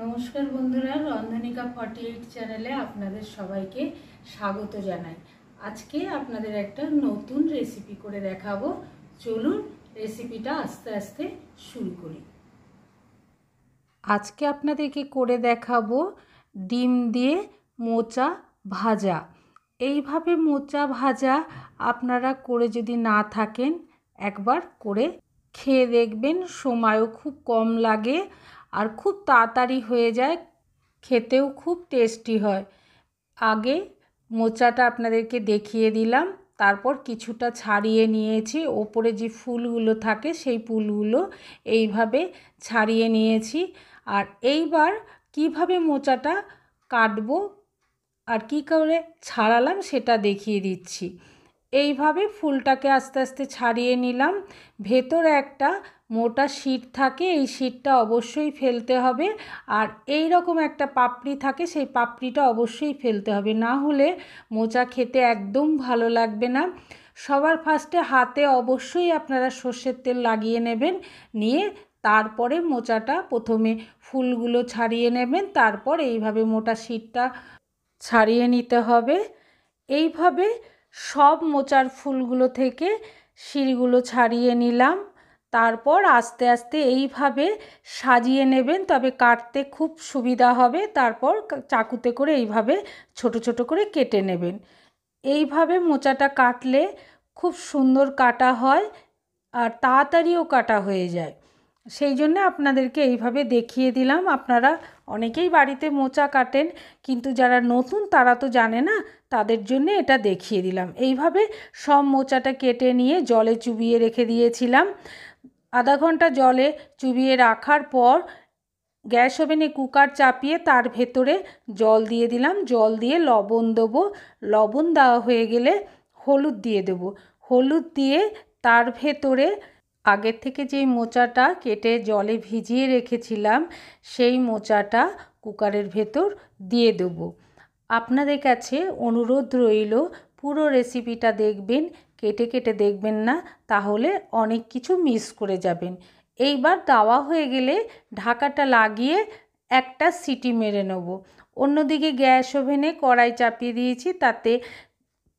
নমস্কার বন্ধুরা, রন্ধনিকা 48 চ্যানেলে আপনাদের সবাইকে স্বাগত জানাই। আজকে আপনাদের একটা নতুন রেসিপি করে দেখাবো। চলুন রেসিপিটা আস্তে আস্তে শুরু করি। আজকে আপনাদেরকে করে দেখাবো ডিম দিয়ে মোচা ভাজা। এইভাবে মোচা ভাজা আপনারা করে যদি না থাকেন একবার করে খেয়ে দেখবেন। সময়ও খুব কম লাগে আর খুব তাড়াতাড়ি হয়ে যায়, খেতেও খুব টেস্টি হয়। আগে মোচাটা আপনাদেরকে দেখিয়ে দিলাম, তারপর কিছুটা ছাড়িয়ে নিয়েছি। ওপরে যে ফুলগুলো থাকে সেই ফুলগুলো এইভাবে ছাড়িয়ে নিয়েছি। আর এইবার কিভাবে মোচাটা কাটবো আর কী করে ছাড়ালাম সেটা দেখিয়ে দিচ্ছি। এইভাবে ফুলটাকে আস্তে আস্তে ছাড়িয়ে নিলাম। ভেতরে একটা মোটা শিট থাকে, এই শিটটা অবশ্যই ফেলতে হবে। আর এই রকম একটা পাপড়ি থাকে, সেই পাপড়িটা অবশ্যই ফেলতে হবে, না হলে মোচা খেতে একদম ভালো লাগবে না। সবার ফার্স্টে হাতে অবশ্যই আপনারা সর্ষের তেল লাগিয়ে নেবেন, নিয়ে তারপরে মোচাটা প্রথমে ফুলগুলো ছাড়িয়ে নেবেন, তারপর এইভাবে মোটা শিটটা ছাড়িয়ে নিতে হবে। এইভাবে সব মোচার ফুলগুলো থেকে শিরগুলো ছাড়িয়ে নিলাম। তারপর আস্তে আস্তে এইভাবে সাজিয়ে নেবেন, তবে কাটতে খুব সুবিধা হবে। তারপর চাকুতে করে এইভাবে ছোট ছোট করে কেটে নেবেন। এইভাবে মোচাটা কাটলে খুব সুন্দর কাটা হয় আর তাড়াতাড়িও কাটা হয়ে যায়। সেই জন্য আপনাদেরকে এইভাবে দেখিয়ে দিলাম। আপনারা অনেকেই বাড়িতে মোচা কাটেন, কিন্তু যারা নতুন তারা তো জানে না, তাদের জন্য এটা দেখিয়ে দিলাম। এইভাবে সব মোচাটা কেটে নিয়ে জলে চুবিয়ে রেখে দিয়েছিলাম। আধা ঘন্টা জলে চুবিয়ে রাখার পর গ্যাস ওভেনে কুকার চাপিয়ে তার ভেতরে জল দিয়ে দিলাম। জল দিয়ে লবণ দেবো। লবণ দেওয়া হয়ে গেলে হলুদ দিয়ে দেবো। হলুদ দিয়ে তার ভেতরে আগের থেকে যেই মোচাটা কেটে জলে ভিজিয়ে রেখেছিলাম সেই মোচাটা কুকারের ভেতর দিয়ে দেবো। আপনাদের কাছে অনুরোধ রইল, পুরো রেসিপিটা দেখবেন, কেটে কেটে দেখবেন না, তাহলে অনেক কিছু মিস করে যাবেন। এইবার দেওয়া হয়ে গেলে ঢাকাটা লাগিয়ে একটা সিটি মেরে নেব। অন্যদিকে গ্যাস ওভেনে কড়াই চাপিয়ে দিয়েছি, তাতে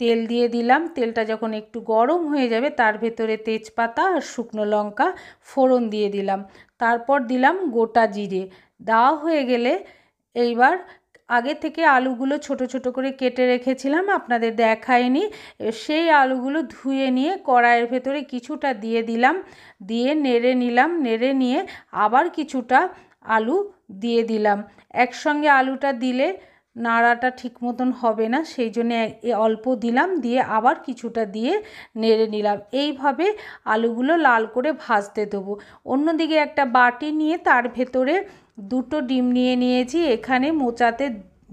তেল দিয়ে দিলাম। তেলটা যখন একটু গরম হয়ে যাবে তার ভেতরে তেজপাতা আর শুকনো লঙ্কা ফোড়ন দিয়ে দিলাম। তারপর দিলাম গোটা জিরে। দেওয়া হয়ে গেলে এইবার আগে থেকে আলুগুলো ছোট ছোট করে কেটে রেখেছিলাম, আপনাদের দেখাইনি, সেই আলুগুলো ধুয়ে নিয়ে কড়াইয়ের ভেতরে কিছুটা দিয়ে দিলাম। দিয়ে নেড়ে নিলাম। নেড়ে নিয়ে আবার কিছুটা আলু দিয়ে দিলাম। একসঙ্গে আলুটা দিলে নাড়াটা ঠিক মতন হবে না, সেই জন্য অল্প দিলাম, দিয়ে আবার কিছুটা দিয়ে নেড়ে নিলাম। এইভাবে আলুগুলো লাল করে ভাজতে দেবো। অন্যদিকে একটা বাটি নিয়ে তার ভেতরে দুটো ডিম নিয়ে নিয়েছি। এখানে মোচাতে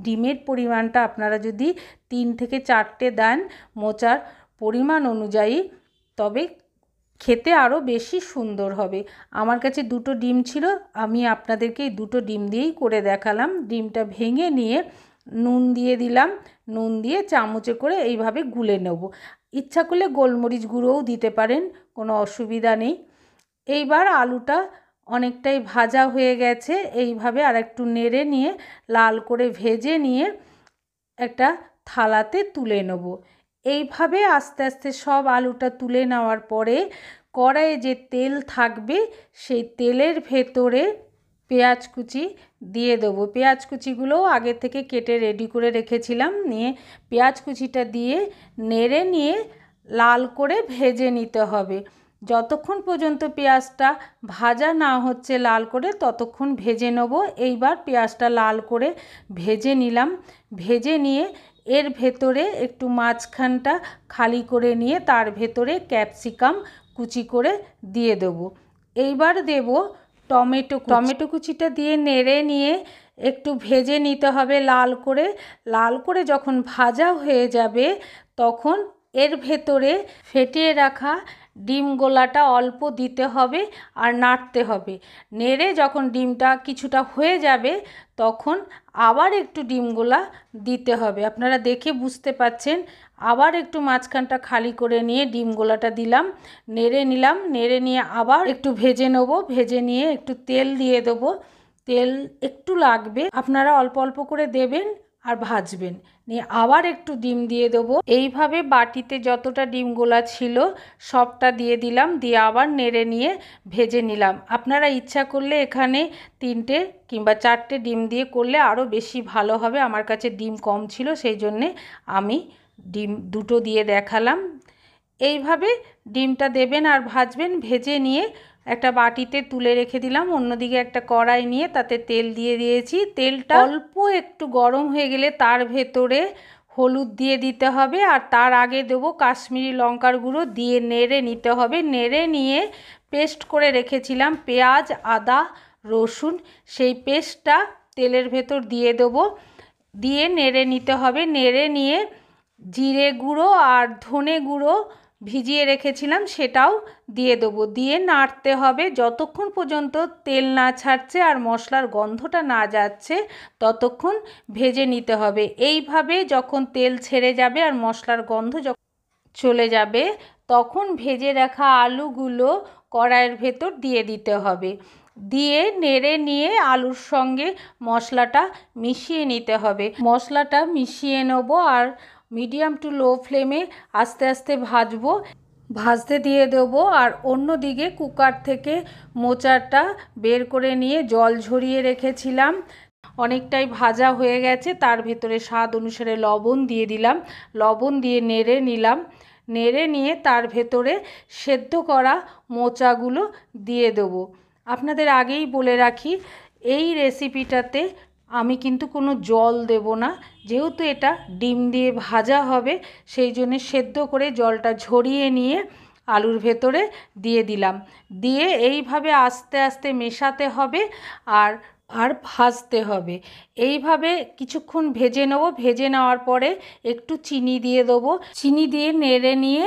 ডিমের পরিমাণটা আপনারা যদি 3 থেকে 4টে দেন মোচার পরিমাণ অনুযায়ী, তবে খেতে আরও বেশি সুন্দর হবে। আমার কাছে দুটো ডিম ছিল, আমি আপনাদেরকে এই দুটো ডিম দিয়েই করে দেখালাম। ডিমটা ভেঙে নিয়ে নুন দিয়ে দিলাম। নুন দিয়ে চামচে করে এইভাবে গুলে নেব। ইচ্ছা করলে গোলমরিচ গুঁড়োও দিতে পারেন, কোনো অসুবিধা নেই। এইবার আলুটা অনেকটাই ভাজা হয়ে গেছে। এইভাবে আর একটু নেড়ে নিয়ে লাল করে ভেজে নিয়ে একটা থালাতে তুলে নেব। এইভাবে আস্তে আস্তে সব আলুটা তুলে নেওয়ার পরে কড়াইয়ে যে তেল থাকবে সেই তেলের ভেতরে পেঁয়াজ কুচি দিয়ে দেবো। পেঁয়াজ কুচিগুলোও আগে থেকে কেটে রেডি করে রেখেছিলাম। নিয়ে পেঁয়াজ কুচিটা দিয়ে নেড়ে নিয়ে লাল করে ভেজে নিতে হবে। যতক্ষণ পর্যন্ত পেঁয়াজটা ভাজা না হচ্ছে লাল করে, ততক্ষণ ভেজে নেব। এইবার পেঁয়াজটা লাল করে ভেজে নিলাম। ভেজে নিয়ে এর ভেতরে একটু মাঝখানটা খালি করে নিয়ে তার ভেতরে ক্যাপসিকাম কুচি করে দিয়ে দেবো। এইবার দেব টমেটো কুচিটা দিয়ে নেড়ে নিয়ে একটু ভেজে নিতে হবে লাল করে। লাল করে যখন ভাজা হয়ে যাবে তখন এর ভেতরে ফেটিয়ে রাখা ডিম গোলাটা অল্প দিতে হবে আর নাড়তে হবে। নেড়ে যখন ডিমটা কিছুটা হয়ে যাবে তখন আবার একটু ডিম গোলা দিতে হবে। আপনারা দেখে বুঝতে পাচ্ছেন। আবার একটু মাঝখানটা খালি করে নিয়ে ডিম গোলাটা দিলাম, নেড়ে নিলাম। নেড়ে নিয়ে আবার একটু ভেজে নেব। ভেজে নিয়ে একটু তেল দিয়ে দেবো। তেল একটু লাগবে, আপনারা অল্প অল্প করে দেবেন আর ভাজবেন। নিয়ে আবার একটু ডিম দিয়ে দেবো। এইভাবে বাটিতে যতটা ডিম গোলা ছিল সবটা দিয়ে দিলাম, দিয়ে আবার নেড়ে নিয়ে ভেজে নিলাম। আপনারা ইচ্ছা করলে এখানে 3টে কিংবা 4টে ডিম দিয়ে করলে আরও বেশি ভালো হবে। আমার কাছে ডিম কম ছিল, সেই জন্যে আমি ডিম 2টো দিয়ে দেখালাম। এইভাবে ডিমটা দেবেন আর ভাজবেন। ভেজে নিয়ে একটা বাটিতে তুলে রেখে দিলাম। অন্যদিকে একটা কড়াই নিয়ে তাতে তেল দিয়ে দিয়েছি। তেলটা অল্প একটু গরম হয়ে গেলে তার ভেতরে হলুদ দিয়ে দিতে হবে, আর তার আগে দেবো কাশ্মীরি লঙ্কার গুঁড়ো, দিয়ে নেড়ে নিতে হবে। নেড়ে নিয়ে পেস্ট করে রেখেছিলাম পেঁয়াজ, আদা, রসুন, সেই পেস্টটা তেলের ভেতর দিয়ে দেবো। দিয়ে নেড়ে নিতে হবে। নেড়ে নিয়ে জিরে গুঁড়ো আর ধনে গুঁড়ো ভিজিয়ে রেখেছিলাম সেটাও দিয়ে দেবো। দিয়ে নাড়তে হবে যতক্ষণ পর্যন্ত তেল না ছাড়ছে আর মশলার গন্ধটা না যাচ্ছে, ততক্ষণ ভেজে নিতে হবে। এইভাবে যখন তেল ছেড়ে যাবে আর মশলার গন্ধ যখন চলে যাবে, তখন ভেজে রাখা আলুগুলো কড়াইয়ের ভেতর দিয়ে দিতে হবে। দিয়ে নেড়ে নিয়ে আলুর সঙ্গে মশলাটা মিশিয়ে নিতে হবে। মশলাটা মিশিয়ে নেব আর মিডিয়াম টু লো ফ্লেমে আস্তে আস্তে ভাজবো। ভাজতে দিয়ে দেবো। আর অন্যদিকে কুকার থেকে মোচাটা বের করে নিয়ে জল ঝরিয়ে রেখেছিলাম। অনেকটাই ভাজা হয়ে গেছে, তার ভেতরে স্বাদ অনুসারে লবণ দিয়ে দিলাম। লবণ দিয়ে নেড়ে নিলাম। নেড়ে নিয়ে তার ভেতরে সেদ্ধ করা মোচাগুলো দিয়ে দেবো। আপনাদের আগেই বলে রাখি, এই রেসিপিটাতে আমি কিন্তু কোনো জল দেব না, যেহেতু এটা ডিম দিয়ে ভাজা হবে, সেই জন্যে সেদ্ধ করে জলটা ঝরিয়ে নিয়ে আলুর ভেতরে দিয়ে দিলাম। দিয়ে এইভাবে আস্তে আস্তে মেশাতে হবে আর ভাজতে হবে। এইভাবে কিছুক্ষণ ভেজে নেব। ভেজে নেওয়ার পরে একটু চিনি দিয়ে দেবো। চিনি দিয়ে নেড়ে নিয়ে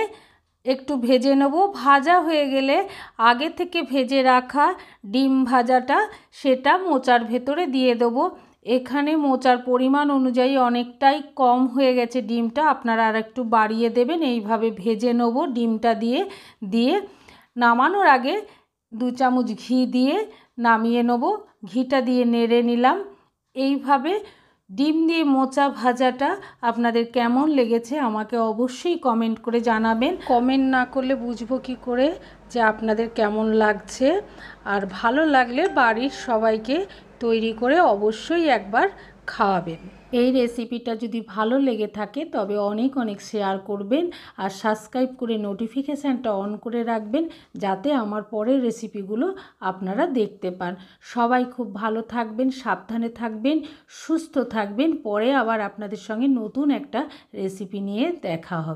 একটু ভেজে নেব। ভাজা হয়ে গেলে আগে থেকে ভেজে রাখা ডিম ভাজাটা সেটা মোচার ভেতরে দিয়ে দেবো। এখানে মোচার পরিমাণ অনুযায়ী অনেকটাই কম হয়ে গেছে ডিমটা, আপনারা আর একটু বাড়িয়ে দেবেন। এইভাবে ভেজে নেব ডিমটা দিয়ে নামানোর আগে 2 চামচ ঘি দিয়ে নামিয়ে নেব। ঘিটা দিয়ে নেড়ে নিলাম। এইভাবে ডিম দিয়ে মোচা ভাজাটা আপনাদের কেমন লেগেছে আমাকে অবশ্যই কমেন্ট করে জানাবেন। কমেন্ট না করলে বুঝবো কি করে যে আপনাদের কেমন লাগছে। আর ভালো লাগলে বাড়ির সবাইকে তৈরি করে অবশ্যই একবার খাওয়াবেন। এই রেসিপিটা যদি ভালো লেগে থাকে তবে অনেক অনেক শেয়ার করবেন আর সাবস্ক্রাইব করে নোটিফিকেশানটা অন করে রাখবেন, যাতে আমার পরের রেসিপিগুলো আপনারা দেখতে পান। সবাই খুব ভালো থাকবেন, সাবধানে থাকবেন, সুস্থ থাকবেন। পরে আবার আপনাদের সঙ্গে নতুন একটা রেসিপি নিয়ে দেখা হবে।